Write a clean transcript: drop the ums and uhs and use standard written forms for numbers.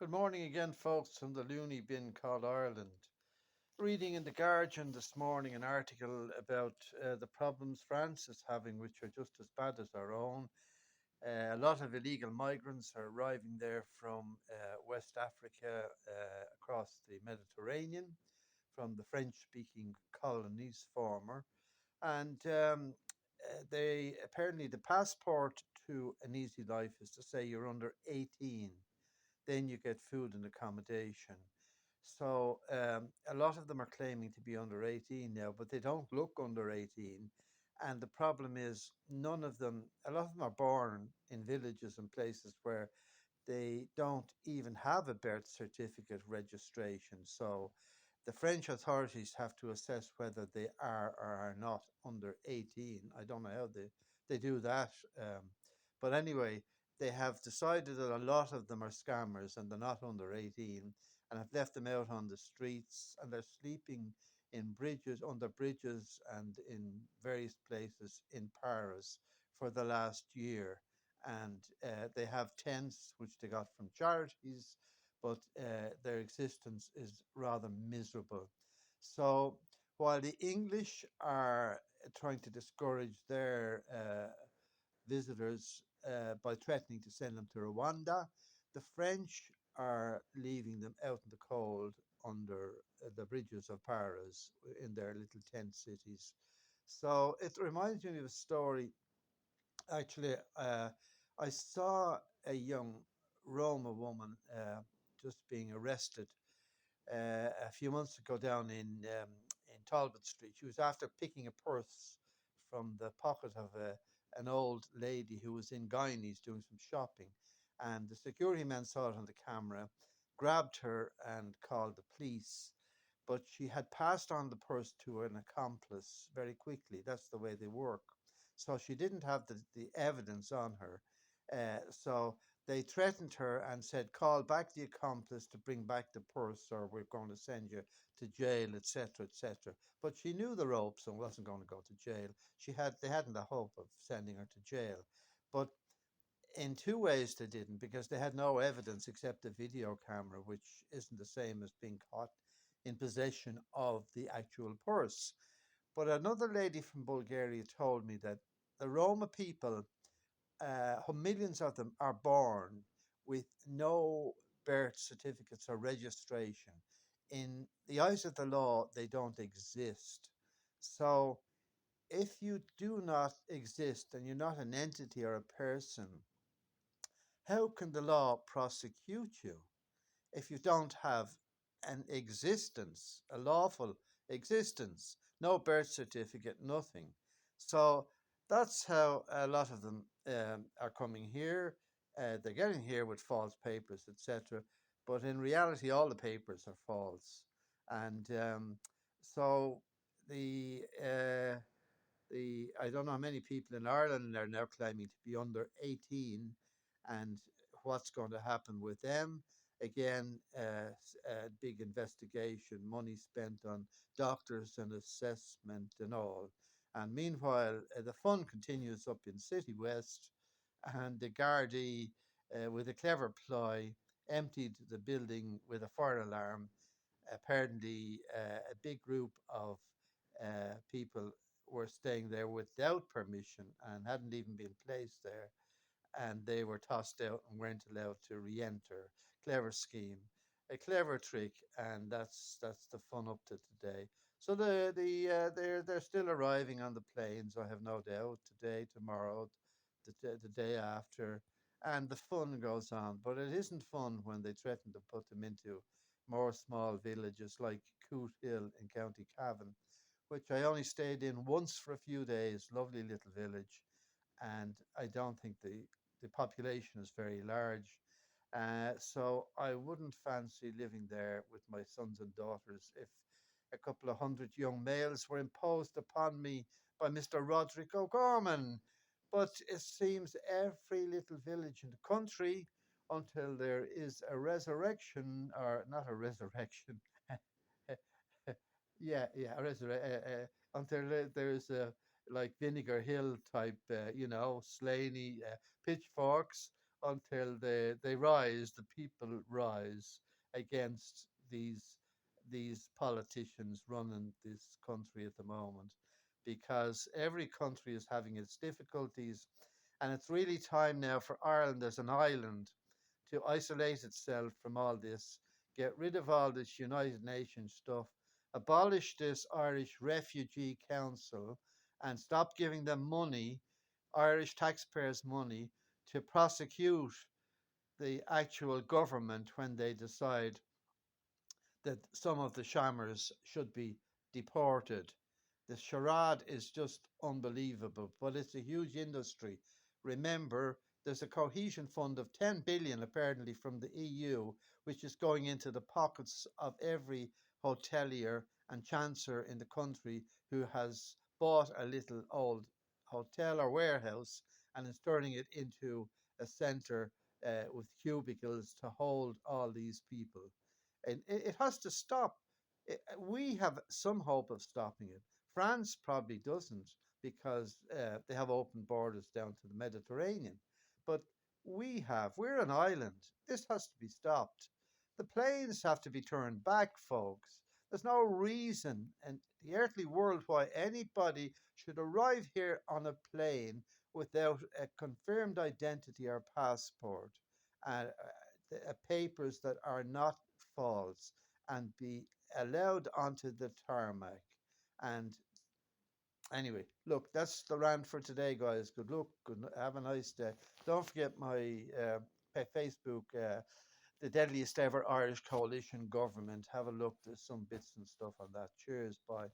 Good morning again, folks, from the loony bin called Ireland. Reading in The Guardian this morning an article about the problems France is having, which are just as bad as our own. A lot of illegal migrants are arriving there from West Africa across the Mediterranean, from the French speaking colonies, former. And they apparently the passport to an easy life is to say you're under 18, then you get food and accommodation. So a lot of them are claiming to be under 18 now, but they don't look under 18. And the problem is, a lot of them are born in villages and places where they don't even have a birth certificate registration. So the French authorities have to assess whether they are or are not under 18. I don't know how they do that. But anyway, they have decided that a lot of them are scammers and they're not under 18 and have left them out on the streets and they're sleeping in bridges, under bridges, and in various places in Paris for the last year. And they have tents which they got from charities, but their existence is rather miserable. So while the English are trying to discourage their visitors by threatening to send them to Rwanda, the French are leaving them out in the cold under the bridges of Paris in their little tent cities. So it reminds me of a story. Actually, I saw a young Roma woman just being arrested a few months ago down in Talbot Street. She was after picking a purse from the pocket of an old lady who was in Guineas doing some shopping, and the security man saw it on the camera, grabbed her, and called the police. But she had passed on the purse to an accomplice very quickly. That's the way they work. So she didn't have the evidence on her. So they threatened her and said, call back the accomplice to bring back the purse, or we're going to send you to jail, etc., etc. But she knew the ropes and wasn't going to go to jail. They hadn't the hope of sending her to jail. But in two ways they didn't, because they had no evidence except a video camera, which isn't the same as being caught in possession of the actual purse. But another lady from Bulgaria told me that the Roma people, millions of them, are born with no birth certificates or registration. In the eyes of the law, they don't exist. So if you do not exist and you're not an entity or a person, how can the law prosecute you if you don't have an existence, a lawful existence, no birth certificate, nothing? So that's how a lot of them are coming here. They're getting here with false papers, etc. But in reality, all the papers are false. And so the I don't know how many people in Ireland are now claiming to be under 18, and what's going to happen with them. Again, a big investigation, money spent on doctors and assessment and all. And meanwhile, the fun continues up in City West, and the Gardaí, with a clever ploy, emptied the building with a fire alarm. Apparently, a big group of people were staying there without permission and hadn't even been placed there, and they were tossed out and weren't allowed to re-enter. Clever scheme, a clever trick, and that's the fun up to today. So they're still arriving on the planes, I have no doubt, today, tomorrow, the day after, and the fun goes on. But it isn't fun when they threaten to put them into more small villages like Coot Hill in County Cavan, which I only stayed in once for a few days. Lovely little village, and I don't think the population is very large. So I wouldn't fancy living there with my sons and daughters if a couple of hundred young males were imposed upon me by Mr. Roderick O'Gorman. But it seems every little village in the country, until there is a resurrection, or not a resurrection, yeah, until there's a like Vinegar Hill type, Slaney pitchforks until they rise, the people rise against these politicians running this country at the moment, because every country is having its difficulties, and it's really time now for Ireland as an island to isolate itself from all this, get rid of all this United Nations stuff, abolish this Irish Refugee Council, and stop giving them money, Irish taxpayers' money, to prosecute the actual government when they decide that some of the shammers should be deported. The charade is just unbelievable, but it's a huge industry. Remember, there's a cohesion fund of 10 billion apparently from the EU, which is going into the pockets of every hotelier and chancer in the country who has bought a little old hotel or warehouse and is turning it into a centre with cubicles to hold all these people. And it has to stop. We have some hope of stopping it. France probably doesn't, because they have open borders down to the Mediterranean. But we're an island. This has to be stopped. The planes have to be turned back, folks. There's no reason in the earthly world why anybody should arrive here on a plane without a confirmed identity or passport, and papers that are not false, and be allowed onto the tarmac. And anyway, look, that's the rant for today, guys. Good luck. Have a nice day. Don't forget my Facebook, the deadliest ever Irish coalition government. Have a look. There's some bits and stuff on that. Cheers. Bye.